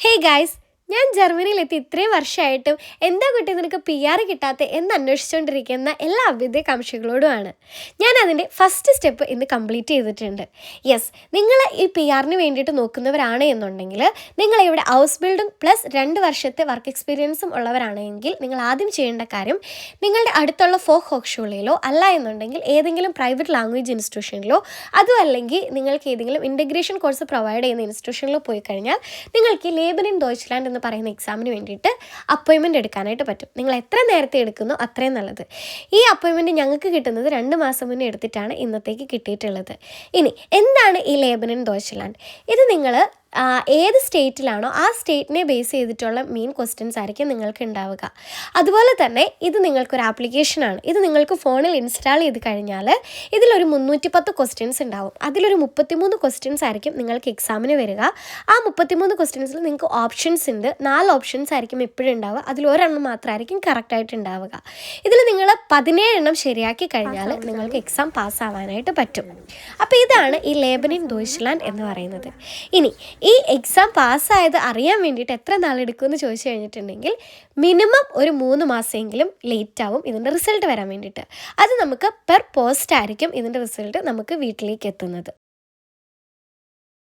Hey guys, ഞാൻ ജർമ്മനിയിലെത്തി ഇത്രയും വർഷമായിട്ടും എന്താ കുട്ടി നിനക്ക് PR കിട്ടാത്ത എന്ന് അന്വേഷിച്ചുകൊണ്ടിരിക്കുന്ന എല്ലാ അഭ്യുദയകാംക്ഷികളോടുമാണ് ഞാൻ അതിൻ്റെ ഫസ്റ്റ് സ്റ്റെപ്പ് ഇന്ന് കംപ്ലീറ്റ് ചെയ്തിട്ടുണ്ട്. യെസ്, നിങ്ങൾ ഈ PR-ന് വേണ്ടിയിട്ട് നോക്കുന്നവരാണ് എന്നുണ്ടെങ്കിൽ നിങ്ങൾ ഇവിടെ ഹൗസ് ബിൽഡിംഗ് പ്ലസ് 2 വർഷത്തെ വർക്ക് എക്സ്പീരിയൻസും ഉള്ളവരാണെങ്കിൽ നിങ്ങൾ ആദ്യം ചെയ്യേണ്ട കാര്യം നിങ്ങളുടെ അടുത്തുള്ള ഫോക്ക് ഹോക്സ്കൂളിലോ അല്ല എന്നുണ്ടെങ്കിൽ ഏതെങ്കിലും പ്രൈവറ്റ് ലാംഗ്വേജ് ഇൻസ്റ്റിറ്റ്യൂഷനിലോ അതും അല്ലെങ്കിൽ നിങ്ങൾക്ക് ഏതെങ്കിലും ഇൻ്റഗ്രേഷൻ കോഴ്സ് പ്രൊവൈഡ് ചെയ്യുന്ന ഇൻസ്റ്റിറ്റ്യൂഷനിലോ പോയി കഴിഞ്ഞാൽ നിങ്ങൾക്ക് ലേബൻ ഇൻ ഡോയ്ച്ച്ലാൻഡ് എന്ന് പറയുന്ന എക്സാമിന് വേണ്ടിയിട്ട് അപ്പോയിൻമെൻറ്റ് എടുക്കാനായിട്ട് പറ്റും. നിങ്ങൾ എത്ര നേരത്തെ എടുക്കുന്നോ അത്രയും നല്ലത്. ഈ അപ്പോയിൻമെൻറ്റ് ഞങ്ങൾക്ക് കിട്ടുന്നത് 2 മാസം മുന്നേ എടുത്തിട്ടാണ് ഇന്നത്തേക്ക് കിട്ടിയിട്ടുള്ളത്. ഇനി എന്താണ് ഈ ലേബൻ ഇൻ ഡോയ്ച്ച്ലാൻഡ്? ഇത് നിങ്ങൾ ഏത് സ്റ്റേറ്റിലാണോ ആ സ്റ്റേറ്റിനെ ബേസ് ചെയ്തിട്ടുള്ള മെയിൻ ക്വസ്റ്റ്യൻസ് ആയിരിക്കും നിങ്ങൾക്ക് ഉണ്ടാവുക. അതുപോലെ തന്നെ ഇത് നിങ്ങൾക്കൊരു ആപ്ലിക്കേഷനാണ്. ഇത് നിങ്ങൾക്ക് ഫോണിൽ ഇൻസ്റ്റാൾ ചെയ്ത് കഴിഞ്ഞാൽ ഇതിലൊരു 310 ക്വസ്റ്റ്യൻസ് ഉണ്ടാവും. അതിലൊരു 33 ക്വസ്റ്റ്യൻസ് ആയിരിക്കും നിങ്ങൾക്ക് എക്സാമിന് വരിക. ആ 33 ക്വസ്റ്റ്യൻസിൽ നിങ്ങൾക്ക് ഓപ്ഷൻസ് ഉണ്ട്. 4 ഓപ്ഷൻസ് ആയിരിക്കും എപ്പോഴും ഉണ്ടാവുക. അതിൽ ഒരെണ്ണം മാത്രമായിരിക്കും കറക്റ്റായിട്ട് ഉണ്ടാവുക. ഇതിൽ നിങ്ങൾ 17 എണ്ണം ശരിയാക്കി കഴിഞ്ഞാൽ നിങ്ങൾക്ക് എക്സാം പാസ്സാവാനായിട്ട് പറ്റും. അപ്പോൾ ഇതാണ് ഈ ലേബൻ ഇൻ ഡോയ്ച്ച്ലാൻഡ് എന്ന് പറയുന്നത്. ഇനി ഈ എക്സാം പാസ്സായത് അറിയാൻ വേണ്ടിയിട്ട് എത്ര നാളെടുക്കുമെന്ന് ചോദിച്ചു കഴിഞ്ഞിട്ടുണ്ടെങ്കിൽ മിനിമം ഒരു 3 മാസമെങ്കിലും ലേറ്റ് ആവും ഇതിൻ്റെ റിസൾട്ട് വരാൻ വേണ്ടിയിട്ട്. അത് നമുക്ക് പെർ പോസ്റ്റ് ആയിരിക്കും ഇതിൻ്റെ റിസൾട്ട് നമുക്ക് വീട്ടിലേക്ക് എത്തുന്നത്.